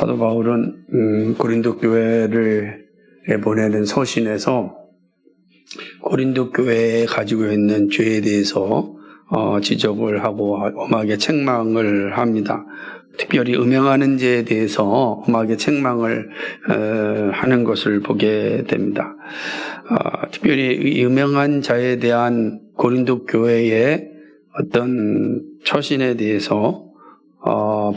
사도 바울은 고린도 교회를 보내는 서신에서 고린도 교회에 가지고 있는 죄에 대해서 지적을 하고 엄하게 책망을 합니다. 특별히 음행하는 죄에 대해서 엄하게 책망을 하는 것을 보게 됩니다. 특별히 이 음행한 자에 대한 고린도 교회의 어떤 처신에 대해서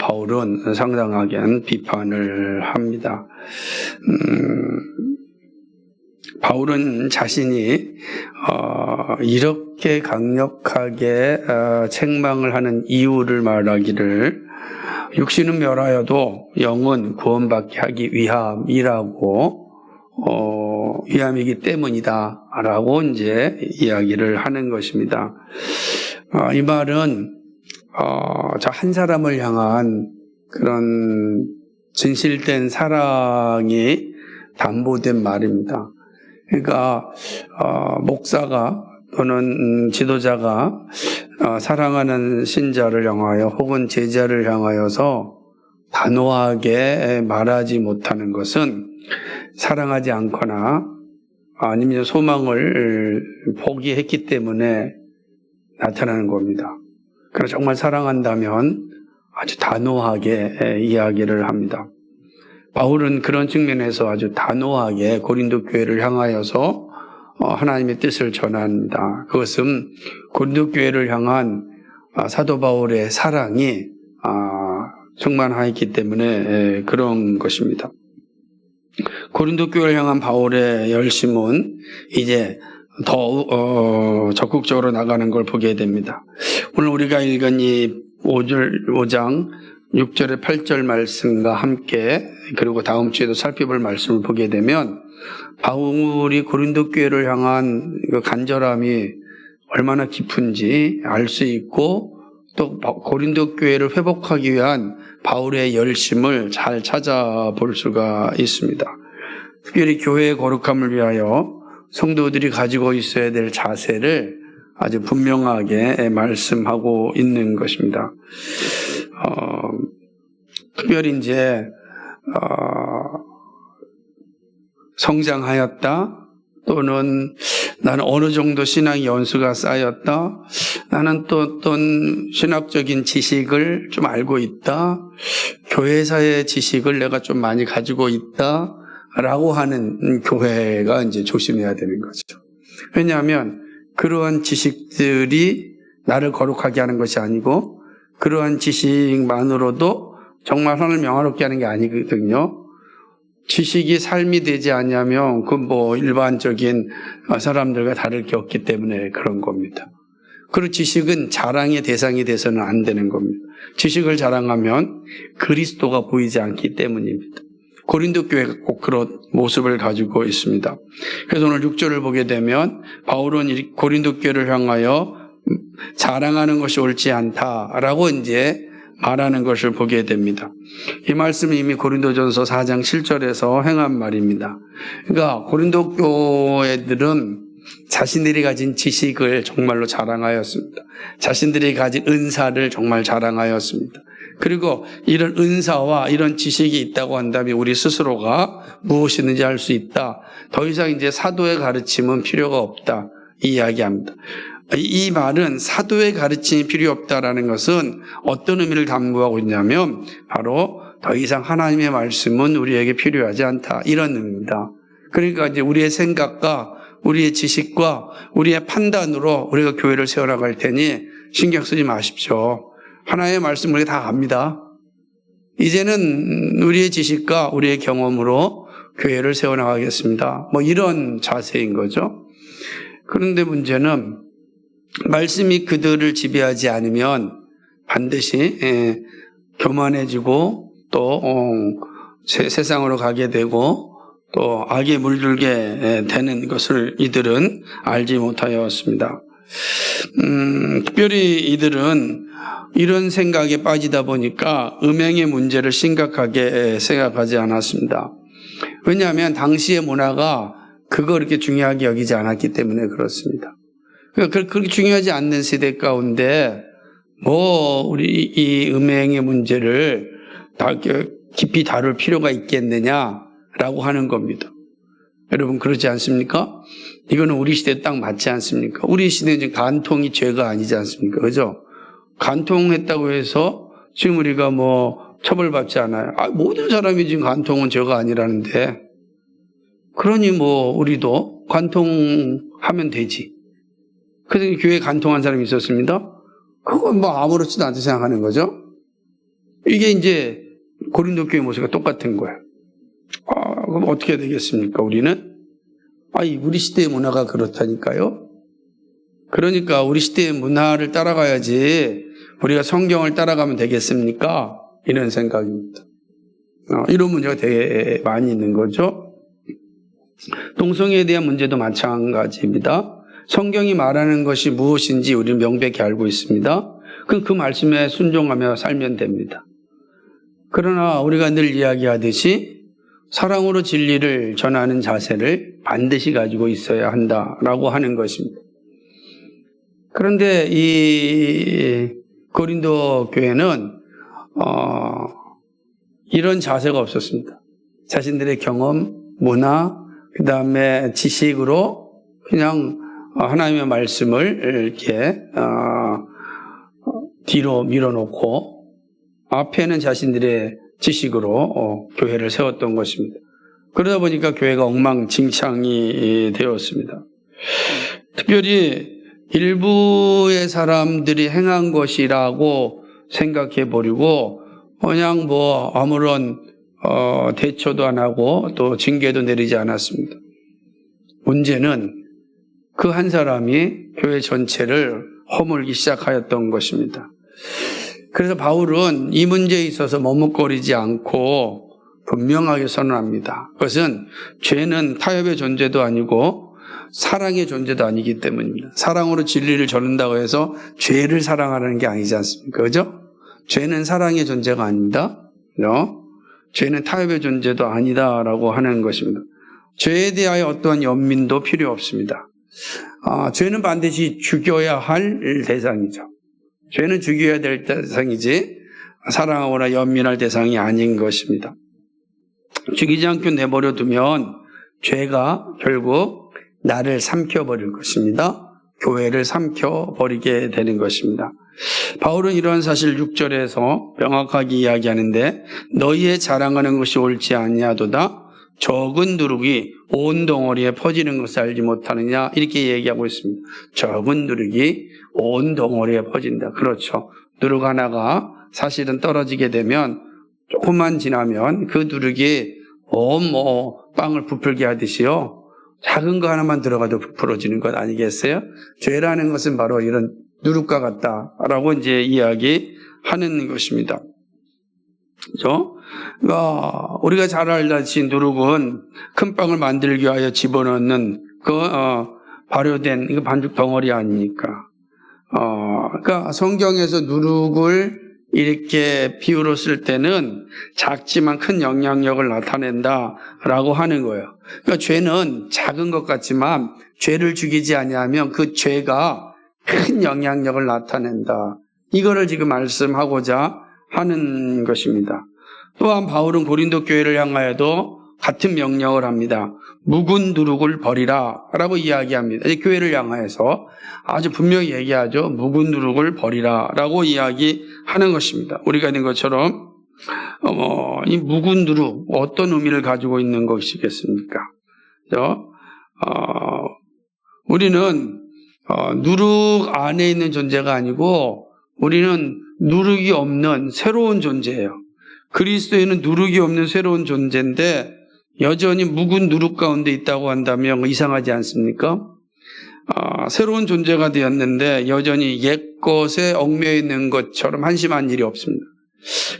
바울은 상당하게 비판을 합니다. 바울은 자신이 이렇게 강력하게 책망을 하는 이유를 말하기를 육신은 멸하여도 영은 구원받게 하기 위함이기 때문이다 라고 이제 이야기를 하는 것입니다. 이 말은 한 사람을 향한 그런 진실된 사랑이 담보된 말입니다. 그러니까 목사가 또는 지도자가 사랑하는 신자를 향하여 혹은 제자를 향하여서 단호하게 말하지 못하는 것은 사랑하지 않거나 아니면 소망을 포기했기 때문에 나타나는 겁니다. 그래서 정말 사랑한다면 아주 단호하게 이야기를 합니다. 바울은 그런 측면에서 아주 단호하게 고린도 교회를 향하여서 하나님의 뜻을 전합니다. 그것은 고린도 교회를 향한 사도 바울의 사랑이 충만하였기 때문에 그런 것입니다. 고린도 교회를 향한 바울의 열심은 이제 더 적극적으로 나가는 걸 보게 됩니다. 오늘 우리가 읽은 이 5장 6절에 8절 말씀과 함께 그리고 다음 주에도 살펴볼 말씀을 보게 되면 바울이 고린도 교회를 향한 그 간절함이 얼마나 깊은지 알 수 있고 또 고린도 교회를 회복하기 위한 바울의 열심을 잘 찾아볼 수가 있습니다. 특별히 교회의 거룩함을 위하여 성도들이 가지고 있어야 될 자세를 아주 분명하게 말씀하고 있는 것입니다. 특별히 이제 성장하였다 또는 나는 어느 정도 신앙의 연수가 쌓였다, 나는 또 어떤 신학적인 지식을 좀 알고 있다, 교회사의 지식을 내가 좀 많이 가지고 있다 라고 하는 교회가 이제 조심해야 되는 거죠. 왜냐하면 그러한 지식들이 나를 거룩하게 하는 것이 아니고 그러한 지식만으로도 정말 하나님을 명화롭게 하는 게 아니거든요. 지식이 삶이 되지 않냐면 그 일반적인 사람들과 다를 게 없기 때문에 그런 겁니다. 그리고 지식은 자랑의 대상이 돼서는 안 되는 겁니다. 지식을 자랑하면 그리스도가 보이지 않기 때문입니다. 고린도 교회가 꼭 그런 모습을 가지고 있습니다. 그래서 오늘 6절을 보게 되면 바울은 고린도 교회를 향하여 자랑하는 것이 옳지 않다라고 이제 말하는 것을 보게 됩니다. 이 말씀은 이미 고린도전서 4장 7절에서 행한 말입니다. 그러니까 고린도 교회들은 자신들이 가진 지식을 정말로 자랑하였습니다. 자신들이 가진 은사를 정말 자랑하였습니다. 그리고 이런 은사와 이런 지식이 있다고 한다면 우리 스스로가 무엇이든지 할 수 있다. 더 이상 이제 사도의 가르침은 필요가 없다. 이 이야기합니다. 이 말은 사도의 가르침이 필요 없다라는 것은 어떤 의미를 담보하고 있냐면 바로 더 이상 하나님의 말씀은 우리에게 필요하지 않다. 이런 의미입니다. 그러니까 이제 우리의 생각과 우리의 지식과 우리의 판단으로 우리가 교회를 세워나갈 테니 신경 쓰지 마십시오. 하나님의 말씀 우리가 다 압니다. 이제는 우리의 지식과 우리의 경험으로 교회를 세워나가겠습니다. 이런 자세인 거죠. 그런데 문제는 말씀이 그들을 지배하지 않으면 반드시 교만해지고 또 세상으로 가게 되고 또 악에 물들게 되는 것을 이들은 알지 못하였습니다. 특별히 이들은 이런 생각에 빠지다 보니까 음행의 문제를 심각하게 생각하지 않았습니다. 왜냐하면 당시의 문화가 그거 그렇게 중요하게 여기지 않았기 때문에 그렇습니다. 그렇게 중요하지 않는 세대 가운데 우리 이 음행의 문제를 다 깊이 다룰 필요가 있겠느냐라고 하는 겁니다. 여러분 그렇지 않습니까? 이거는 우리 시대에 딱 맞지 않습니까? 우리 시대는 지금 간통이 죄가 아니지 않습니까? 그죠? 간통했다고 해서 지금 우리가 뭐 처벌받지 않아요. 모든 사람이 지금 간통은 죄가 아니라는데, 그러니 뭐 우리도 간통하면 되지. 그래서 교회에 간통한 사람이 있었습니다. 그건 뭐 아무렇지도 않다 생각하는 거죠. 이게 이제 고린도 교회 모습과 똑같은 거예요. 그럼 어떻게 해야 되겠습니까? 우리는? 우리 시대의 문화가 그렇다니까요. 그러니까 우리 시대의 문화를 따라가야지 우리가 성경을 따라가면 되겠습니까? 이런 생각입니다. 이런 문제가 되게 많이 있는 거죠. 동성애에 대한 문제도 마찬가지입니다. 성경이 말하는 것이 무엇인지 우리는 명백히 알고 있습니다. 그럼 그 말씀에 순종하며 살면 됩니다. 그러나 우리가 늘 이야기하듯이 사랑으로 진리를 전하는 자세를 반드시 가지고 있어야 한다라고 하는 것입니다. 그런데 이 고린도 교회는 이런 자세가 없었습니다. 자신들의 경험, 문화, 그 다음에 지식으로 그냥 하나님의 말씀을 이렇게 뒤로 밀어놓고 앞에는 자신들의 지식으로 교회를 세웠던 것입니다. 그러다 보니까 교회가 엉망진창이 되었습니다. 특별히 일부의 사람들이 행한 것이라고 생각해 버리고 그냥 뭐 아무런 대처도 안 하고 또 징계도 내리지 않았습니다. 문제는 그 한 사람이 교회 전체를 허물기 시작하였던 것입니다. 그래서 바울은 이 문제에 있어서 머뭇거리지 않고 분명하게 선언합니다. 그것은 죄는 타협의 존재도 아니고 사랑의 존재도 아니기 때문입니다. 사랑으로 진리를 전한다고 해서 죄를 사랑하라는 게 아니지 않습니까? 그죠? 죄는 사랑의 존재가 아닙니다. 죄는 타협의 존재도 아니다라고 하는 것입니다. 죄에 대하여 어떠한 연민도 필요 없습니다. 죄는 반드시 죽여야 할 대상이죠. 죄는 죽여야 될 대상이지 사랑하거나 연민할 대상이 아닌 것입니다. 죽이지 않고 내버려 두면 죄가 결국 나를 삼켜버릴 것입니다. 교회를 삼켜버리게 되는 것입니다. 바울은 이러한 사실 6절에서 명확하게 이야기하는데 너희의 자랑하는 것이 옳지 아니하도다 적은 누룩이 온 덩어리에 퍼지는 것을 알지 못하느냐 이렇게 얘기하고 있습니다. 적은 누룩이 온 덩어리에 퍼진다. 그렇죠. 누룩 하나가 사실은 떨어지게 되면 조금만 지나면 그 누룩이 온 빵을 부풀게 하듯이요. 작은 거 하나만 들어가도 부풀어지는 것 아니겠어요? 죄라는 것은 바로 이런 누룩과 같다라고 이제 이야기하는 것입니다. 그렇죠? 우리가 잘 알다시피 누룩은 큰 빵을 만들기 위하여 집어넣는 발효된 이거 반죽 덩어리 아닙니까? 그러니까 성경에서 누룩을 이렇게 비유로 쓸 때는 작지만 큰 영향력을 나타낸다라고 하는 거예요. 그러니까 죄는 작은 것 같지만 죄를 죽이지 아니하면 그 죄가 큰 영향력을 나타낸다. 이거를 지금 말씀하고자 하는 것입니다. 또한 바울은 고린도 교회를 향하여도 같은 명령을 합니다. 묵은 누룩을 버리라 라고 이야기합니다. 교회를 향하여서 아주 분명히 얘기하죠. 묵은 누룩을 버리라 라고 이야기하는 것입니다. 우리가 있는 것처럼 이 묵은 누룩 어떤 의미를 가지고 있는 것이겠습니까? 우리는 누룩 안에 있는 존재가 아니고 우리는 누룩이 없는 새로운 존재예요. 그리스도에는 누룩이 없는 새로운 존재인데 여전히 묵은 누룩 가운데 있다고 한다면 이상하지 않습니까? 새로운 존재가 되었는데 여전히 옛것에 얽매여 있는 것처럼 한심한 일이 없습니다.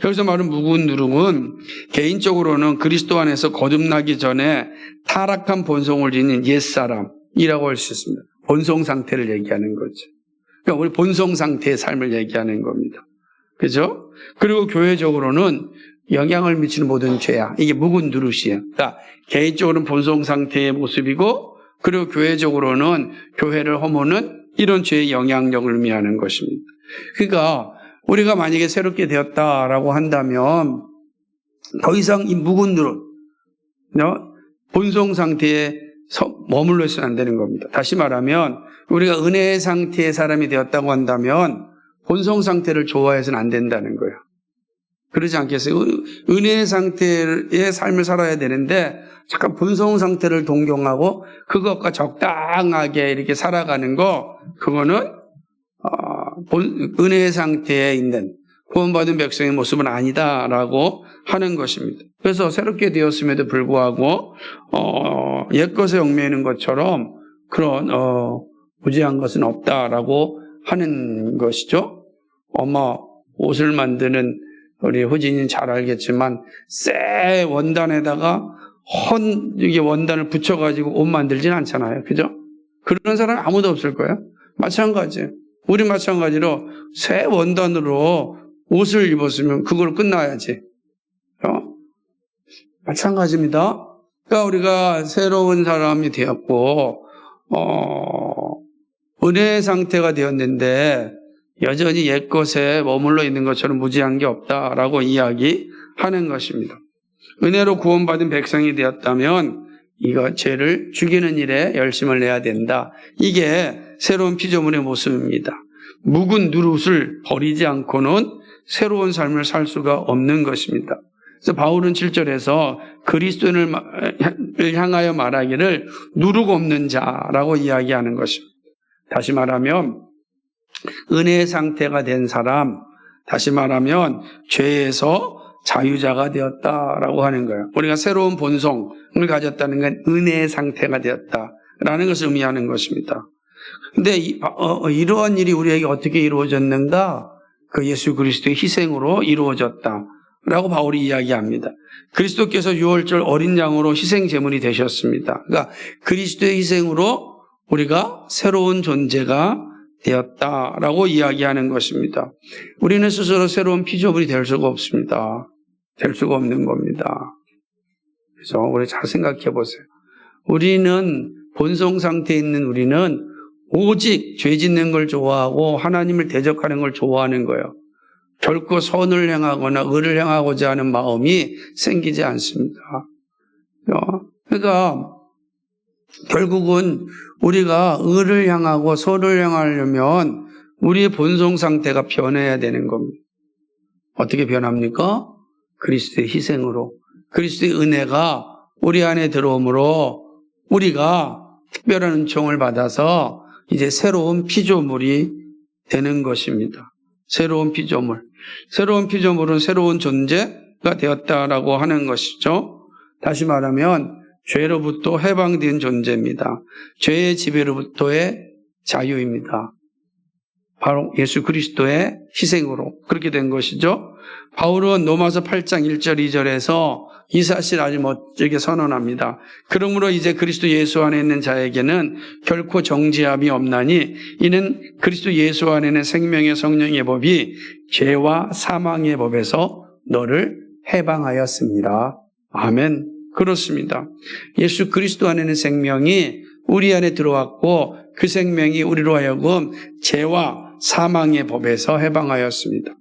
그래서 말하는 묵은 누룩은 개인적으로는 그리스도 안에서 거듭나기 전에 타락한 본성을 지닌 옛사람이라고 할 수 있습니다. 본성 상태를 얘기하는 거죠. 그러니까 우리 본성 상태의 삶을 얘기하는 겁니다. 그죠? 그리고 교회적으로는 영향을 미치는 모든 죄야. 이게 묵은 누룩이에요. 그러니까 개인적으로는 본성 상태의 모습이고 그리고 교회적으로는 교회를 허무는 이런 죄의 영향력을 의미하는 것입니다. 그러니까 우리가 만약에 새롭게 되었다라고 한다면 더 이상 이 묵은 누룩, 본성 상태에 머물러 있으면 안 되는 겁니다. 다시 말하면 우리가 은혜의 상태의 사람이 되었다고 한다면 본성 상태를 좋아해서는 안 된다는 거예요. 그러지 않겠어요? 은혜의 상태의 삶을 살아야 되는데 잠깐 본성 상태를 동경하고 그것과 적당하게 이렇게 살아가는 거, 그거는 은혜의 상태에 있는 구원받은 백성의 모습은 아니다라고 하는 것입니다. 그래서 새롭게 되었음에도 불구하고 옛것에 얽매이는 것처럼 그런 무지한 것은 없다라고 하는 것이죠. 옷을 만드는 우리 후진이는 잘 알겠지만 새 원단에다가 이게 원단을 붙여가지고 옷 만들진 않잖아요. 그죠? 그런 사람 아무도 없을 거예요. 마찬가지예요. 우리 마찬가지로 새 원단으로 옷을 입었으면 그걸 끝나야지. 마찬가지입니다. 그러니까 우리가 새로운 사람이 되었고 은혜의 상태가 되었는데 여전히 옛것에 머물러 있는 것처럼 무지한 게 없다라고 이야기하는 것입니다. 은혜로 구원받은 백성이 되었다면 이거 죄를 죽이는 일에 열심을 내야 된다. 이게 새로운 피조물의 모습입니다. 묵은 누룩을 버리지 않고는 새로운 삶을 살 수가 없는 것입니다. 그래서 바울은 7절에서 그리스도인을 향하여 말하기를 누룩 없는 자라고 이야기하는 것입니다. 다시 말하면 은혜의 상태가 된 사람, 다시 말하면 죄에서 자유자가 되었다라고 하는 거예요. 우리가 새로운 본성을 가졌다는 건 은혜의 상태가 되었다라는 것을 의미하는 것입니다. 근데 이러한 일이 우리에게 어떻게 이루어졌는가? 그 예수 그리스도의 희생으로 이루어졌다라고 바울이 이야기합니다. 그리스도께서 유월절 어린 양으로 희생 제물이 되셨습니다. 그러니까 그리스도의 희생으로 우리가 새로운 존재가 되었다라고 이야기하는 것입니다. 우리는 스스로 새로운 피조물이 될 수가 없습니다. 될 수가 없는 겁니다. 그래서 우리 잘 생각해 보세요. 우리는 본성 상태에 있는 우리는 오직 죄 짓는 걸 좋아하고 하나님을 대적하는 걸 좋아하는 거예요. 결코 선을 행하거나 의를 행하고자 하는 마음이 생기지 않습니다. 그러니까 결국은 우리가 의를 향하고 선을 향하려면 우리의 본성 상태가 변해야 되는 겁니다. 어떻게 변합니까? 그리스도의 희생으로, 그리스도의 은혜가 우리 안에 들어오므로 우리가 특별한 은총을 받아서 이제 새로운 피조물이 되는 것입니다. 새로운 피조물. 새로운 피조물은 새로운 존재가 되었다라고 하는 것이죠. 다시 말하면 죄로부터 해방된 존재입니다. 죄의 지배로부터의 자유입니다. 바로 예수 그리스도의 희생으로 그렇게 된 것이죠. 바울은 로마서 8장 1절 2절에서 이 사실 아주 멋지게 선언합니다. 그러므로 이제 그리스도 예수 안에 있는 자에게는 결코 정죄함이 없나니 이는 그리스도 예수 안에는 생명의 성령의 법이 죄와 사망의 법에서 너를 해방하였습니다. 아멘. 그렇습니다. 예수 그리스도 안에는 생명이 우리 안에 들어왔고 그 생명이 우리로 하여금 죄와 사망의 법에서 해방하였습니다.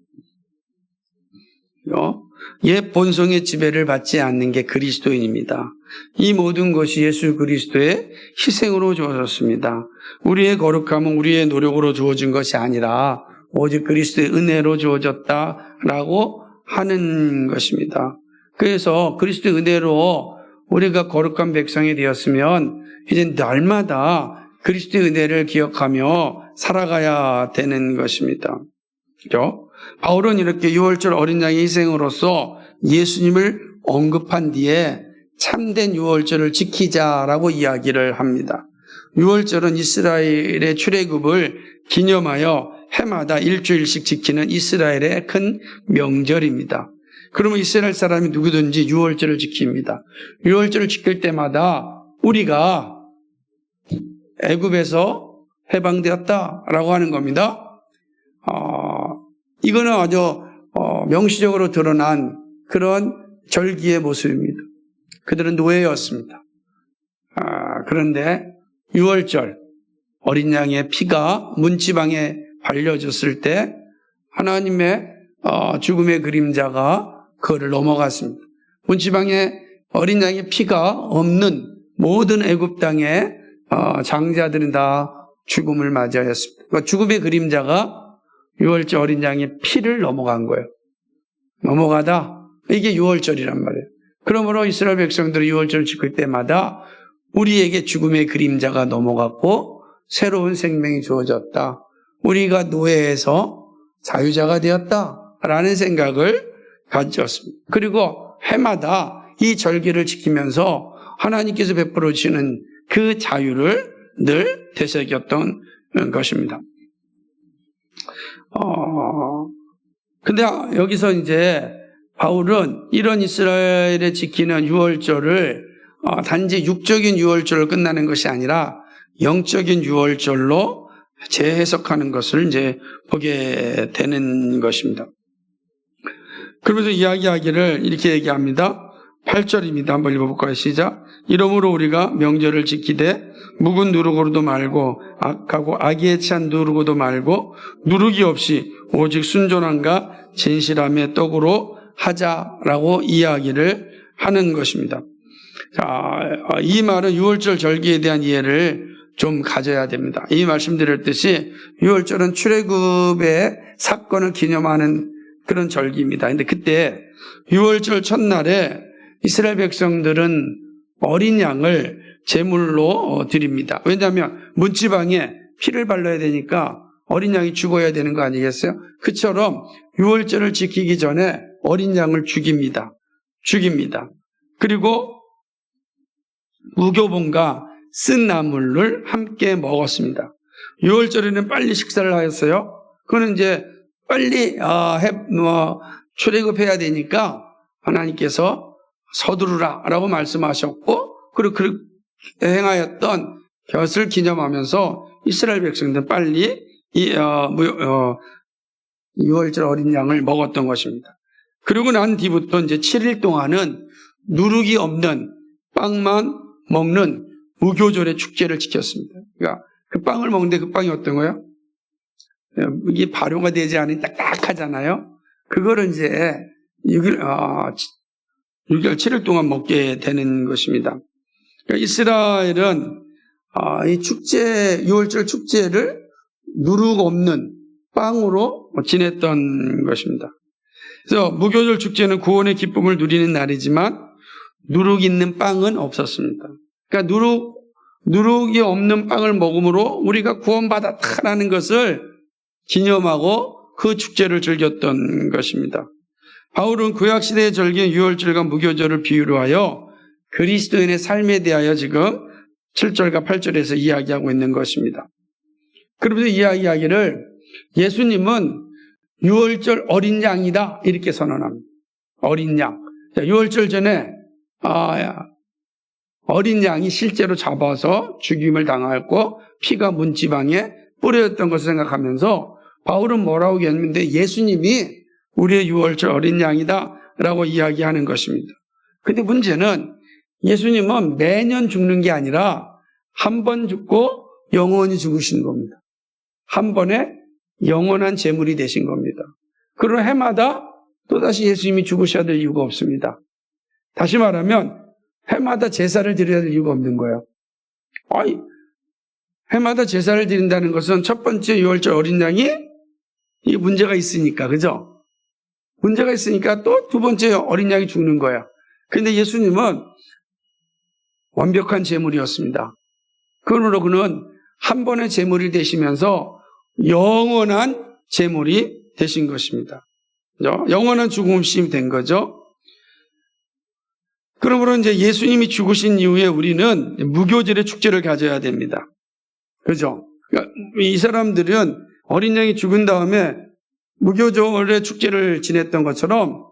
옛 본성의 지배를 받지 않는 게 그리스도인입니다. 이 모든 것이 예수 그리스도의 희생으로 주어졌습니다. 우리의 거룩함은 우리의 노력으로 주어진 것이 아니라 오직 그리스도의 은혜로 주어졌다라고 하는 것입니다. 그래서 그리스도의 은혜로 우리가 거룩한 백성이 되었으면 이제 날마다 그리스도의 은혜를 기억하며 살아가야 되는 것입니다. 그렇죠? 바울은 이렇게 유월절 어린 양의 희생으로서 예수님을 언급한 뒤에 참된 유월절을 지키자라고 이야기를 합니다. 유월절은 이스라엘의 출애굽을 기념하여 해마다 일주일씩 지키는 이스라엘의 큰 명절입니다. 그러면 이스라엘 사람이 누구든지 유월절을 지킵니다. 유월절을 지킬 때마다 우리가 애굽에서 해방되었다라고 하는 겁니다. 이거는 아주 명시적으로 드러난 그런 절기의 모습입니다. 그들은 노예였습니다. 그런데 유월절 어린 양의 피가 문지방에 발려졌을 때 하나님의 죽음의 그림자가 그를 넘어갔습니다. 문지방에 어린 양의 피가 없는 모든 애굽 땅의 장자들은 다 죽음을 맞이하였습니다. 그러니까 죽음의 그림자가 유월절 어린 양의 피를 넘어간 거예요. 넘어가다 이게 유월절이란 말이에요. 그러므로 이스라엘 백성들이 유월절을 지킬 때마다 우리에게 죽음의 그림자가 넘어갔고 새로운 생명이 주어졌다. 우리가 노예에서 자유자가 되었다라는 생각을 가졌습니다. 그리고 해마다 이 절기를 지키면서 하나님께서 베풀어 주시는 그 자유를 늘 되새겼던 것입니다. 근데 여기서 이제 바울은 이런 이스라엘에 지키는 유월절을 단지 육적인 유월절로 끝나는 것이 아니라 영적인 유월절로 재해석하는 것을 이제 보게 되는 것입니다. 그러면서 이야기하기를 이렇게 얘기합니다. 8절입니다. 한번 읽어볼까요? 시작. 이러므로 우리가 명절을 지키되 묵은 누룩으로도 말고 악하고 악의에 찬 누룩으로도 말고 누룩이 없이 오직 순전함과 진실함의 떡으로 하자라고 이야기를 하는 것입니다. 자, 이 말은 유월절 절기에 대한 이해를 좀 가져야 됩니다. 이 말씀드렸듯이 유월절은 출애굽의 사건을 기념하는 그런 절기입니다. 근데 그때 유월절 첫날에 이스라엘 백성들은 어린 양을 제물로 드립니다. 왜냐하면 문지방에 피를 발라야 되니까 어린 양이 죽어야 되는 거 아니겠어요? 그처럼 유월절을 지키기 전에 어린 양을 죽입니다. 그리고 무교본과 쓴 나물을 함께 먹었습니다. 유월절에는 빨리 식사를 하였어요. 그거는 이제 빨리 출애굽해야 되니까 하나님께서 서두르라라고 말씀하셨고, 그리고 그렇게 행하였던 것을 기념하면서 이스라엘 백성들은 빨리 유월절 어린 양을 먹었던 것입니다. 그리고 난 뒤부터 이제 7일 동안은 누룩이 없는 빵만 먹는 무교절의 축제를 지켰습니다. 그러니까 그 빵을 먹는데 그 빵이 어떤 거예요? 이게 발효가 되지 않은 딱딱하잖아요. 그거를 이제 6일, 7일 동안 먹게 되는 것입니다. 그러니까 이스라엘은 이 축제, 유월절 축제를 누룩 없는 빵으로 지냈던 것입니다. 그래서 무교절 축제는 구원의 기쁨을 누리는 날이지만 누룩 있는 빵은 없었습니다. 그러니까 누룩이 없는 빵을 먹음으로 우리가 구원받았다라는 것을 기념하고 그 축제를 즐겼던 것입니다. 바울은 구약시대의 절기인 유월절과 무교절을 비유로 하여 그리스도인의 삶에 대하여 지금 7절과 8절에서 이야기하고 있는 것입니다. 그러면서 이야기하기를 예수님은 유월절 어린 양이다 이렇게 선언합니다. 어린 양. 유월절 전에 어린 양이 실제로 잡아서 죽임을 당하였고 피가 문지방에 뿌려졌던 것을 생각하면서 바울은 뭐라고 얘기했는데 예수님이 우리의 유월절 어린 양이다 라고 이야기하는 것입니다. 근데 문제는 예수님은 매년 죽는 게 아니라 한 번 죽고 영원히 죽으신 겁니다. 한 번에 영원한 제물이 되신 겁니다. 그러나 해마다 또다시 예수님이 죽으셔야 될 이유가 없습니다. 다시 말하면 해마다 제사를 드려야 될 이유가 없는 거예요. 해마다 제사를 드린다는 것은 첫 번째 유월절 어린 양이 이 문제가 있으니까, 그죠? 문제가 있으니까 또 두 번째 어린 양이 죽는 거야. 그런데 예수님은 완벽한 제물이었습니다. 그러므로 그는 한 번의 제물이 되시면서 영원한 제물이 되신 것입니다. 그죠? 영원한 죽음 없이 된 거죠. 그러므로 이제 예수님이 죽으신 이후에 우리는 무교절의 축제를 가져야 됩니다. 그죠? 그러니까 이 사람들은 어린 양이 죽은 다음에 무교절의 축제를 지냈던 것처럼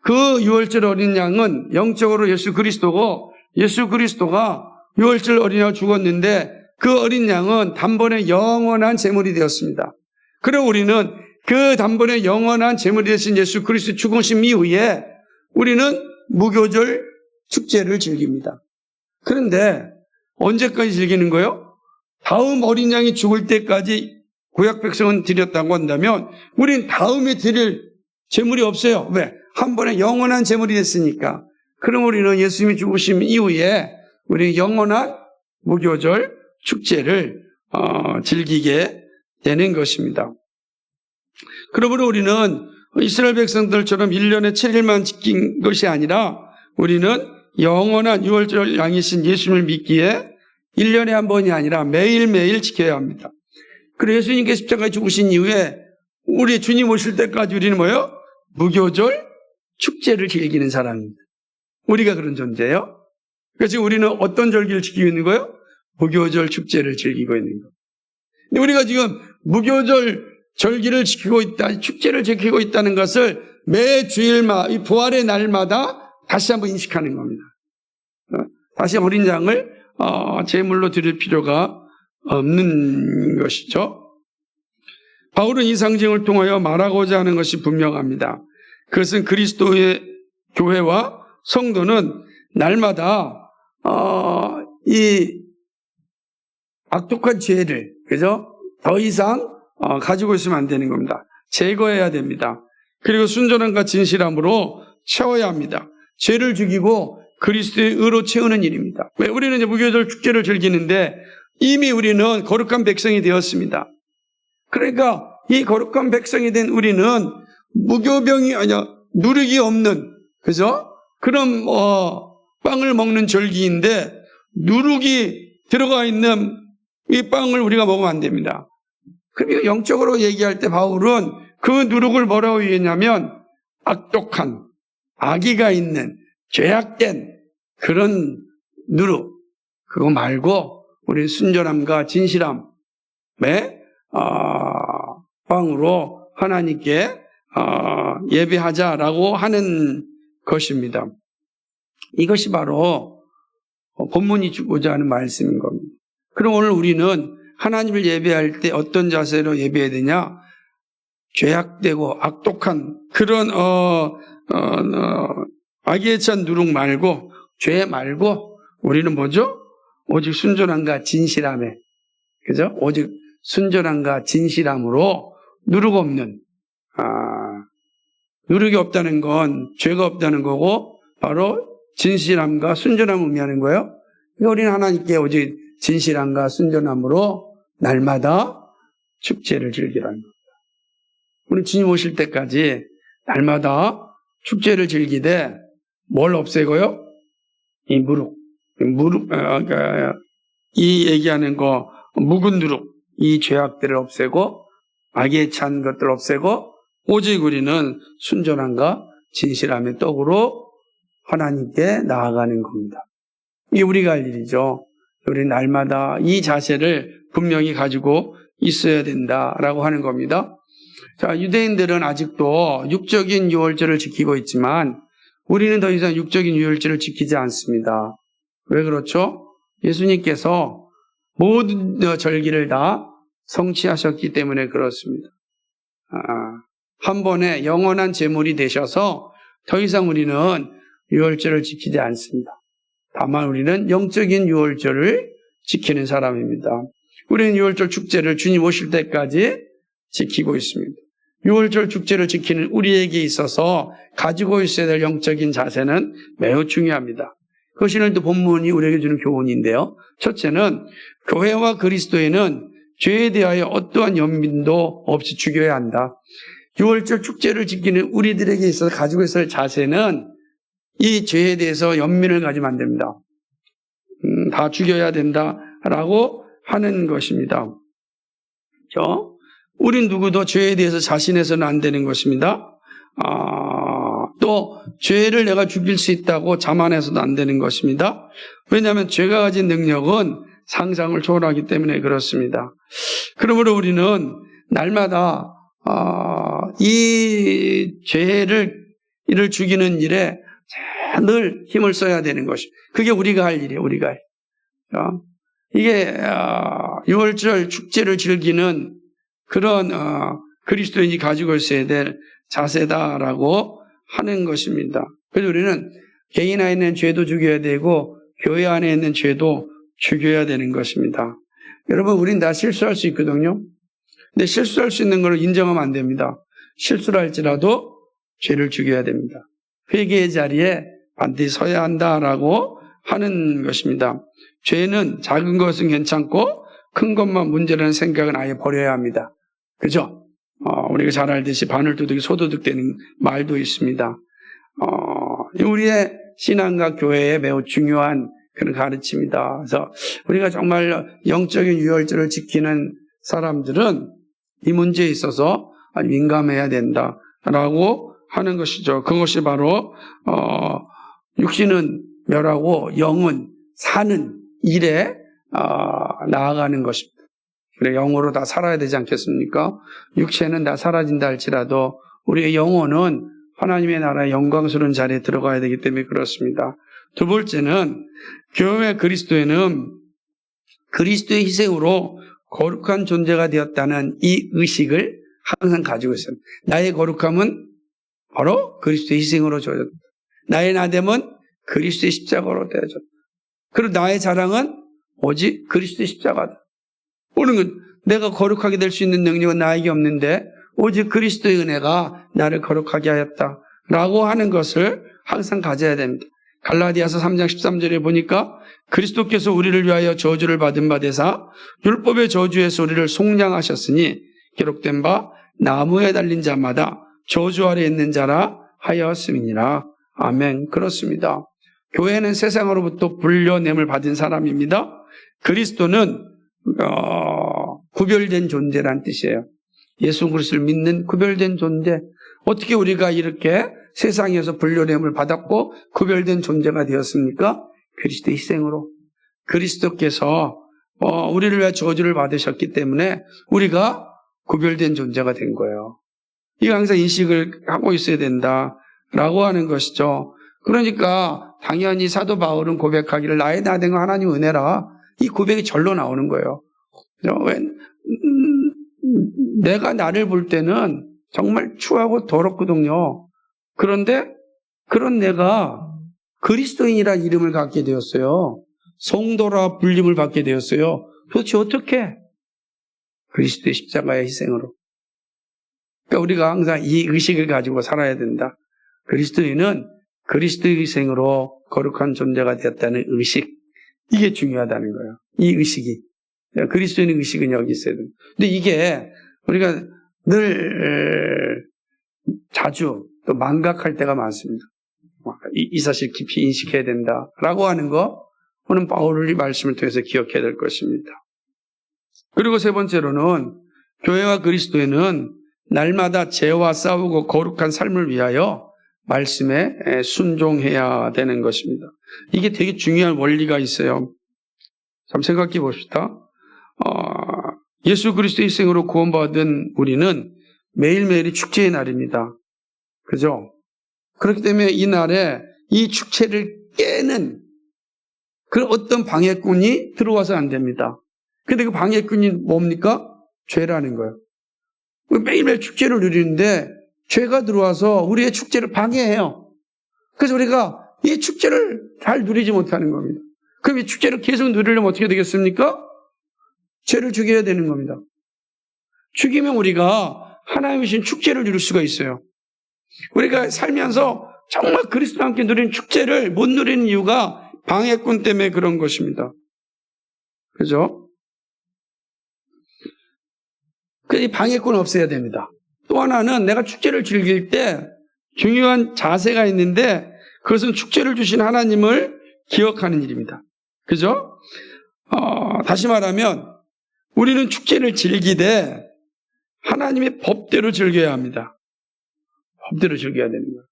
그 유월절 어린 양은 영적으로 예수 그리스도고 예수 그리스도가 유월절 어린 양을 죽었는데 그 어린 양은 단번에 영원한 제물이 되었습니다. 그리고 우리는 그 단번에 영원한 제물이 되신 예수 그리스도 죽으심 이후에 우리는 무교절 축제를 즐깁니다. 그런데 언제까지 즐기는 거예요? 다음 어린 양이 죽을 때까지 구약 백성은 드렸다고 한다면 우리는 다음에 드릴 제물이 없어요. 왜? 한 번에 영원한 제물이 됐으니까. 그럼 우리는 예수님이 죽으신 이후에 우리 영원한 무교절 축제를 즐기게 되는 것입니다. 그러므로 우리는 이스라엘 백성들처럼 1년에 7일만 지킨 것이 아니라 우리는 영원한 유월절 양이신 예수님을 믿기에 1년에 한 번이 아니라 매일매일 지켜야 합니다. 그리고 예수님께서 십자가에 죽으신 이후에 우리 주님 오실 때까지 우리는 뭐예요? 무교절 축제를 즐기는 사람입니다. 우리가 그런 존재예요. 그래서 지금 우리는 어떤 절기를 지키고 있는 거예요? 무교절 축제를 즐기고 있는 거예요. 근데 우리가 지금 무교절 절기를 지키고 있다, 축제를 지키고 있다는 것을 매 주일마다, 이 부활의 날마다 다시 한번 인식하는 겁니다. 다시 어린 양을 제물로 드릴 필요가 없는 것이죠. 바울은 이 상징을 통하여 말하고자 하는 것이 분명합니다. 그것은 그리스도의 교회와 성도는 날마다 이 악독한 죄를, 그죠? 더 이상 가지고 있으면 안 되는 겁니다. 제거해야 됩니다. 그리고 순전함과 진실함으로 채워야 합니다. 죄를 죽이고 그리스도의 의로 채우는 일입니다. 왜? 우리는 이제 무교절 축제를 즐기는데 이미 우리는 거룩한 백성이 되었습니다. 그러니까 이 거룩한 백성이 된 우리는 무교병이 아니야, 누룩이 없는, 그죠? 그런 빵을 먹는 절기인데 누룩이 들어가 있는 이 빵을 우리가 먹으면 안 됩니다. 그럼 영적으로 얘기할 때 바울은 그 누룩을 뭐라고 얘기했냐면 악독한, 악의가 있는, 죄악된 그런 누룩, 그거 말고 우리 순전함과 진실함의 빵으로 하나님께 예배하자라고 하는 것입니다. 이것이 바로 본문이 주고자 하는 말씀인 겁니다. 그럼 오늘 우리는 하나님을 예배할 때 어떤 자세로 예배해야 되냐? 죄악되고 악독한 그런 악의에 찬 누룩 말고, 죄 말고 우리는 뭐죠? 오직 순전함과 진실함에, 그죠? 오직 순전함과 진실함으로 누룩 없는, 누룩이 없다는 건 죄가 없다는 거고 바로 진실함과 순전함을 의미하는 거예요. 우리는 하나님께 오직 진실함과 순전함으로 날마다 축제를 즐기라는 겁니다. 우리 주님 오실 때까지 날마다 축제를 즐기되 뭘 없애고요? 이 이 얘기하는 거, 묵은 누룩, 이 죄악들을 없애고 악에 찬 것들을 없애고 오직 우리는 순전함과 진실함의 떡으로 하나님께 나아가는 겁니다. 이게 우리가 할 일이죠. 우리 날마다 이 자세를 분명히 가지고 있어야 된다라고 하는 겁니다. 자, 유대인들은 아직도 육적인 유월절을 지키고 있지만 우리는 더 이상 육적인 유월절을 지키지 않습니다. 왜 그렇죠? 예수님께서 모든 절기를 다 성취하셨기 때문에 그렇습니다. 한 번에 영원한 제물이 되셔서 더 이상 우리는 유월절을 지키지 않습니다. 다만 우리는 영적인 유월절을 지키는 사람입니다. 우리는 유월절 축제를 주님 오실 때까지 지키고 있습니다. 유월절 축제를 지키는 우리에게 있어서 가지고 있어야 될 영적인 자세는 매우 중요합니다. 그것이 오늘 또 본문이 우리에게 주는 교훈인데요. 첫째는 교회와 그리스도에는 죄에 대하여 어떠한 연민도 없이 죽여야 한다. 유월절 축제를 지키는 우리들에게 있어서 가지고 있어야 할 자세는 이 죄에 대해서 연민을 가지면 안 됩니다. 다 죽여야 된다라고 하는 것입니다. 그렇죠? 우린 누구도 죄에 대해서 자신해서는 안 되는 것입니다. 또 죄를 내가 죽일 수 있다고 자만해서도 안 되는 것입니다. 왜냐하면 죄가 가진 능력은 상상을 초월하기 때문에 그렇습니다. 그러므로 우리는 날마다 이 죄를 죽이는 일에 늘 힘을 써야 되는 것입니다. 그게 우리가 할 일이에요. 우리가 할. 이게 유월절 축제를 즐기는 그런 그리스도인이 가지고 있어야 될 자세다라고 하는 것입니다. 그래서 우리는 개인 안에 있는 죄도 죽여야 되고 교회 안에 있는 죄도 죽여야 되는 것입니다. 여러분, 우린 다 실수할 수 있거든요. 근데 실수할 수 있는 걸 인정하면 안 됩니다. 실수를 할지라도 죄를 죽여야 됩니다. 회개의 자리에 반드시 서야 한다라고 하는 것입니다. 죄는 작은 것은 괜찮고 큰 것만 문제라는 생각은 아예 버려야 합니다. 그죠? 우리가 잘 알듯이 바늘도둑이 소도둑되는 말도 있습니다. 우리의 신앙과 교회에 매우 중요한 그런 가르침이다. 그래서 우리가 정말 영적인 유월절을 지키는 사람들은 이 문제에 있어서 민감해야 된다라고 하는 것이죠. 그것이 바로 육신은 멸하고 영은 사는 일에 나아가는 것입니다. 그래, 영으로 다 살아야 되지 않겠습니까? 육체는 다 사라진다 할지라도 우리의 영혼은 하나님의 나라의 영광스러운 자리에 들어가야 되기 때문에 그렇습니다. 두 번째는 교회 그리스도에는 그리스도의 희생으로 거룩한 존재가 되었다는 이 의식을 항상 가지고 있어요. 나의 거룩함은 바로 그리스도의 희생으로 주어졌다. 나의 나됨은 그리스도의 십자가로 되어졌다. 그리고 나의 자랑은 오직 그리스도의 십자가다. 오늘 내가 거룩하게 될 수 있는 능력은 나에게 없는데 오직 그리스도의 은혜가 나를 거룩하게 하였다라고 하는 것을 항상 가져야 됩니다. 갈라디아서 3장 13절에 보니까 그리스도께서 우리를 위하여 저주를 받은 바 되사 율법의 저주에서 우리를 속량하셨으니 기록된 바 나무에 달린 자마다 저주 아래 있는 자라 하였음이니라. 아멘. 그렇습니다. 교회는 세상으로부터 불려냄을 받은 사람입니다. 그리스도는 구별된 존재란 뜻이에요. 예수 그리스도를 믿는 구별된 존재. 어떻게 우리가 이렇게 세상에서 불려냄을 받았고 구별된 존재가 되었습니까? 그리스도의 희생으로. 그리스도께서 우리를 위해 저주를 받으셨기 때문에 우리가 구별된 존재가 된 거예요. 이거 항상 인식을 하고 있어야 된다라고 하는 것이죠. 그러니까 당연히 사도 바울은 고백하기를 나의 나된 거 하나님 은혜라. 이 고백이 절로 나오는 거예요. 내가 나를 볼 때는 정말 추하고 더럽거든요. 그런데 그런 내가 그리스도인이라 이름을 갖게 되었어요. 성도라 불림을 받게 되었어요. 도대체 어떻게? 그리스도의 십자가의 희생으로. 그러니까 우리가 항상 이 의식을 가지고 살아야 된다. 그리스도인은 그리스도의 희생으로 거룩한 존재가 되었다는 의식. 이게 중요하다는 거예요. 이 의식이. 그리스도인의 의식은 여기 있어야 됩니다. 근데 이게 우리가 늘 자주 또 망각할 때가 많습니다. 이 사실 깊이 인식해야 된다라고 하는 거 오늘 바울의 말씀을 통해서 기억해야 될 것입니다. 그리고 세 번째로는 교회와 그리스도에는 날마다 죄와 싸우고 거룩한 삶을 위하여 말씀에 순종해야 되는 것입니다. 이게 되게 중요한 원리가 있어요. 참 생각해 봅시다. 예수 그리스도의 희생으로 구원받은 우리는 매일매일이 축제의 날입니다. 그죠? 그렇기 때문에 이 날에 이 축제를 깨는 그런 어떤 방해꾼이 들어와서 안 됩니다. 근데 그 방해꾼이 뭡니까? 죄라는 거예요. 매일매일 축제를 누리는데 죄가 들어와서 우리의 축제를 방해해요. 그래서 우리가 이 축제를 잘 누리지 못하는 겁니다. 그럼 이 축제를 계속 누리려면 어떻게 되겠습니까? 죄를 죽여야 되는 겁니다. 죽이면 우리가 하나님이 주신 축제를 누릴 수가 있어요. 우리가 살면서 정말 그리스도와 함께 누리는 축제를 못 누리는 이유가 방해꾼 때문에 그런 것입니다. 그죠? 이 방해꾼은 없애야 됩니다. 또 하나는 내가 축제를 즐길 때 중요한 자세가 있는데 그것은 축제를 주신 하나님을 기억하는 일입니다. 그죠? 다시 말하면 우리는 축제를 즐기되 하나님의 법대로 즐겨야 합니다. 법대로 즐겨야 되는 거예요.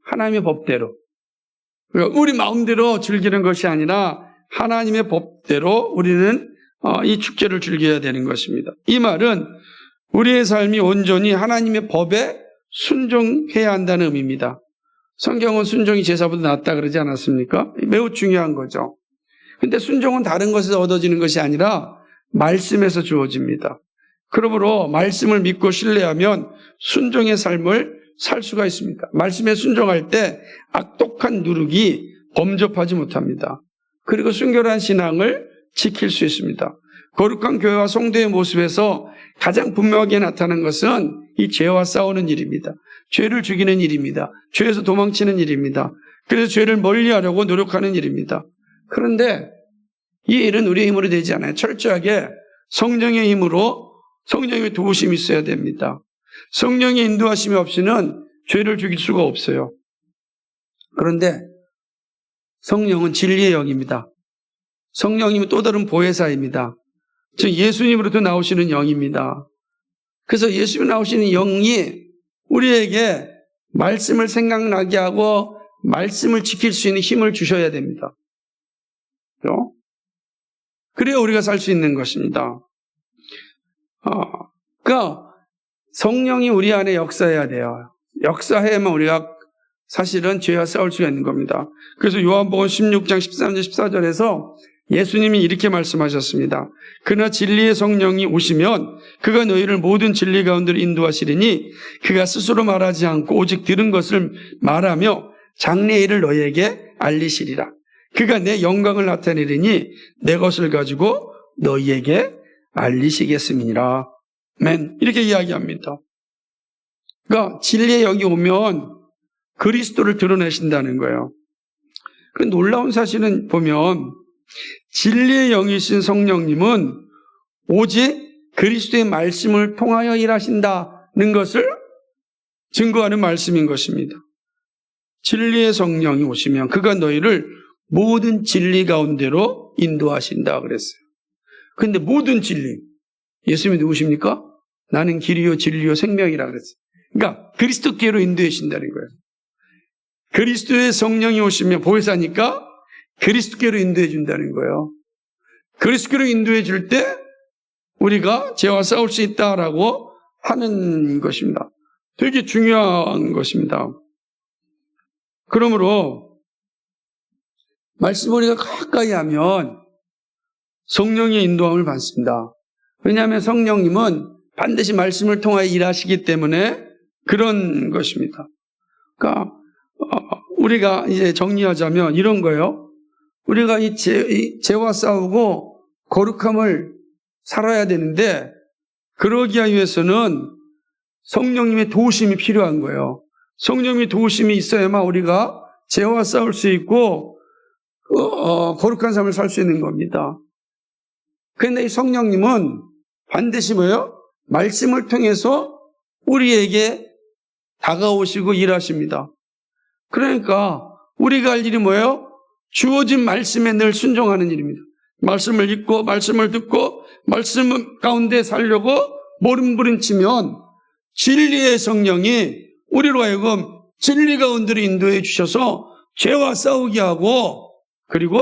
하나님의 법대로. 그러니까 우리 마음대로 즐기는 것이 아니라 하나님의 법대로 우리는 이 축제를 즐겨야 되는 것입니다. 이 말은 우리의 삶이 온전히 하나님의 법에 순종해야 한다는 의미입니다. 성경은 순종이 제사보다 낫다 그러지 않았습니까? 매우 중요한 거죠. 근데 순종은 다른 것에서 얻어지는 것이 아니라 말씀에서 주어집니다. 그러므로 말씀을 믿고 신뢰하면 순종의 삶을 살 수가 있습니다. 말씀에 순종할 때 악독한 누룩이 범접하지 못합니다. 그리고 순결한 신앙을 지킬 수 있습니다. 거룩한 교회와 성도의 모습에서 가장 분명하게 나타나는 것은 이 죄와 싸우는 일입니다. 죄를 죽이는 일입니다. 죄에서 도망치는 일입니다. 그래서 죄를 멀리하려고 노력하는 일입니다. 그런데 이 일은 우리의 힘으로 되지 않아요. 철저하게 성령의 힘으로 성령의 도우심이 있어야 됩니다. 성령의 인도하심이 없이는 죄를 죽일 수가 없어요. 그런데 성령은 진리의 영입니다. 성령님은 또 다른 보혜사입니다. 즉 예수님으로부터 나오시는 영입니다. 그래서 예수님 나오시는 영이 우리에게 말씀을 생각나게 하고 말씀을 지킬 수 있는 힘을 주셔야 됩니다. 그렇죠? 그래야 우리가 살 수 있는 것입니다. 그러니까 성령이 우리 안에 역사해야 돼요. 역사해야만 우리가 사실은 죄와 싸울 수가 있는 겁니다. 그래서 요한복음 16장 13절 14절에서 예수님이 이렇게 말씀하셨습니다. 그러나 진리의 성령이 오시면 그가 너희를 모든 진리 가운데로 인도하시리니 그가 스스로 말하지 않고 오직 들은 것을 말하며 장래의 일을 너희에게 알리시리라. 그가 내 영광을 나타내리니 내 것을 가지고 너희에게 알리시겠음이니라. 아멘. 이렇게 이야기합니다. 그러니까 진리의 영이 오면 그리스도를 드러내신다는 거예요. 그 놀라운 사실은 보면 진리의 영이신 성령님은 오직 그리스도의 말씀을 통하여 일하신다는 것을 증거하는 말씀인 것입니다. 진리의 성령이 오시면 그가 너희를 모든 진리 가운데로 인도하신다 그랬어요. 그런데 모든 진리, 예수님이 누구십니까? 나는 길이요 진리요 생명이라 그랬어요. 그러니까 그리스도께로 인도해 주신다는 거예요. 그리스도의 성령이 오시면 보혜사니까 그리스도께로 인도해 준다는 거예요. 그리스도께로 인도해 줄 때 우리가 죄와 싸울 수 있다라고 하는 것입니다. 되게 중요한 것입니다. 그러므로 말씀을 우리가 가까이 하면 성령의 인도함을 받습니다. 왜냐하면 성령님은 반드시 말씀을 통하여 일하시기 때문에 그런 것입니다. 그러니까 우리가 이제 정리하자면 이런 거예요. 우리가 이 죄와 싸우고 거룩함을 살아야 되는데 그러기 위해서는 성령님의 도우심이 필요한 거예요. 성령님의 도우심이 있어야만 우리가 죄와 싸울 수 있고 거룩한 삶을 살 수 있는 겁니다. 그런데 이 성령님은 반드시 뭐예요? 말씀을 통해서 우리에게 다가오시고 일하십니다. 그러니까 우리가 할 일이 뭐예요? 주어진 말씀에 늘 순종하는 일입니다. 말씀을 읽고 말씀을 듣고 말씀 가운데 살려고 몸부림치면 진리의 성령이 우리로 하여금 진리 가운데로 인도해 주셔서 죄와 싸우게 하고 그리고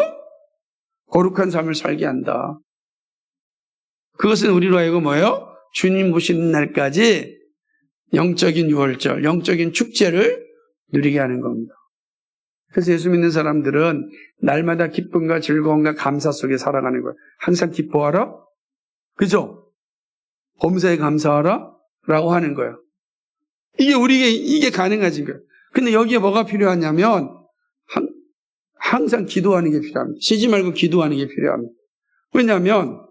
거룩한 삶을 살게 한다. 그것은 우리로 하여금 뭐예요? 주님 오시는 날까지 영적인 유월절, 영적인 축제를 누리게 하는 겁니다. 그래서 예수 믿는 사람들은 날마다 기쁨과 즐거움과 감사 속에 살아가는 거예요. 항상 기뻐하라? 그죠? 범사에 감사하라? 라고 하는 거예요. 이게 가능해진 거예요. 근데 여기에 뭐가 필요하냐면 항상 기도하는 게 필요합니다. 쉬지 말고 기도하는 게 필요합니다. 왜냐하면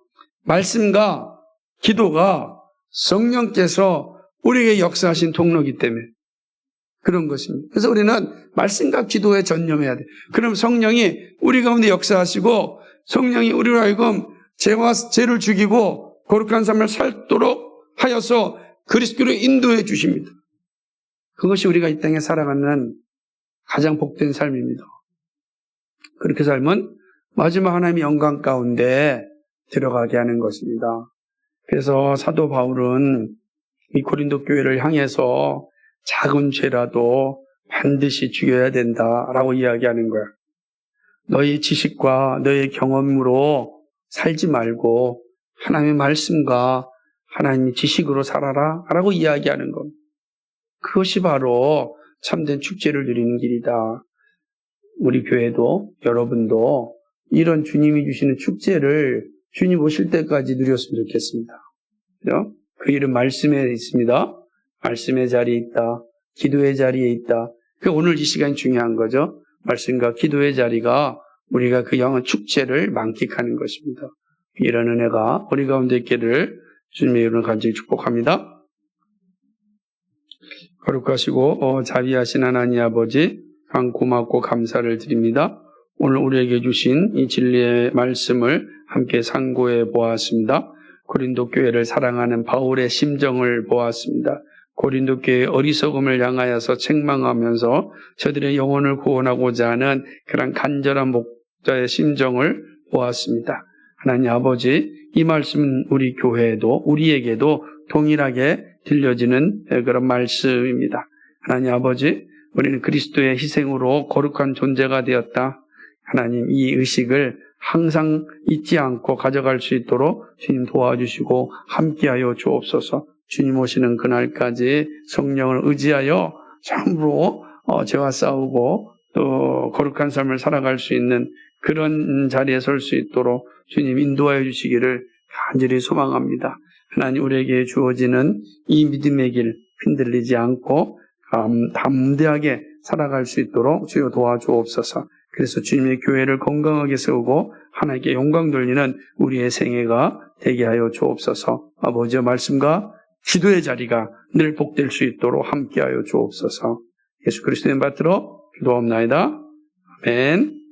말씀과 기도가 성령께서 우리에게 역사하신 통로이기 때문에 그런 것입니다. 그래서 우리는 말씀과 기도에 전념해야 돼요. 그럼 성령이 우리 가운데 역사하시고 성령이 우리로 하여금 죄를 죽이고 거룩한 삶을 살도록 하여서 그리스도로 인도해 주십니다. 그것이 우리가 이 땅에 살아가는 가장 복된 삶입니다. 그렇게 살면 마지막 하나님의 영광 가운데 들어가게 하는 것입니다. 그래서 사도 바울은 이 고린도 교회를 향해서 작은 죄라도 반드시 죽여야 된다라고 이야기하는 거야. 너희 지식과 너희 경험으로 살지 말고 하나님의 말씀과 하나님의 지식으로 살아라 라고 이야기하는 겁니다. 그것이 바로 참된 축제를 누리는 길이다. 우리 교회도 여러분도 이런 주님이 주시는 축제를 주님 오실 때까지 누렸으면 좋겠습니다. 그죠? 그 일은 말씀에 있습니다. 말씀의 자리에 있다. 기도의 자리에 있다. 오늘 이 시간이 중요한 거죠. 말씀과 기도의 자리가 우리가 그 영원 축제를 만끽하는 것입니다. 이런 은혜가 우리 가운데 있기를 주님의 이름으로 간절히 축복합니다. 거룩하시고 자비하신 하나님 아버지 참 고맙고 감사를 드립니다. 오늘 우리에게 주신 이 진리의 말씀을 함께 상고해 보았습니다. 고린도 교회를 사랑하는 바울의 심정을 보았습니다. 고린도 교회의 어리석음을 향하여서 책망하면서 저들의 영혼을 구원하고자 하는 그런 간절한 목자의 심정을 보았습니다. 하나님 아버지, 이 말씀은 우리 교회에도 우리에게도 동일하게 들려지는 그런 말씀입니다. 하나님 아버지, 우리는 그리스도의 희생으로 거룩한 존재가 되었다. 하나님, 이 의식을 항상 잊지 않고 가져갈 수 있도록 주님 도와주시고 함께하여 주옵소서. 주님 오시는 그날까지 성령을 의지하여 참으로 죄와 싸우고 또 거룩한 삶을 살아갈 수 있는 그런 자리에 설 수 있도록 주님 인도하여 주시기를 간절히 소망합니다. 하나님, 우리에게 주어지는 이 믿음의 길 흔들리지 않고 담대하게 살아갈 수 있도록 주여 도와주옵소서. 그래서 주님의 교회를 건강하게 세우고 하나님께 영광 돌리는 우리의 생애가 되게 하여 주옵소서. 아버지의 말씀과 기도의 자리가 늘 복될 수 있도록 함께하여 주옵소서. 예수 그리스도의 이름 받들어 기도합나이다. 아멘.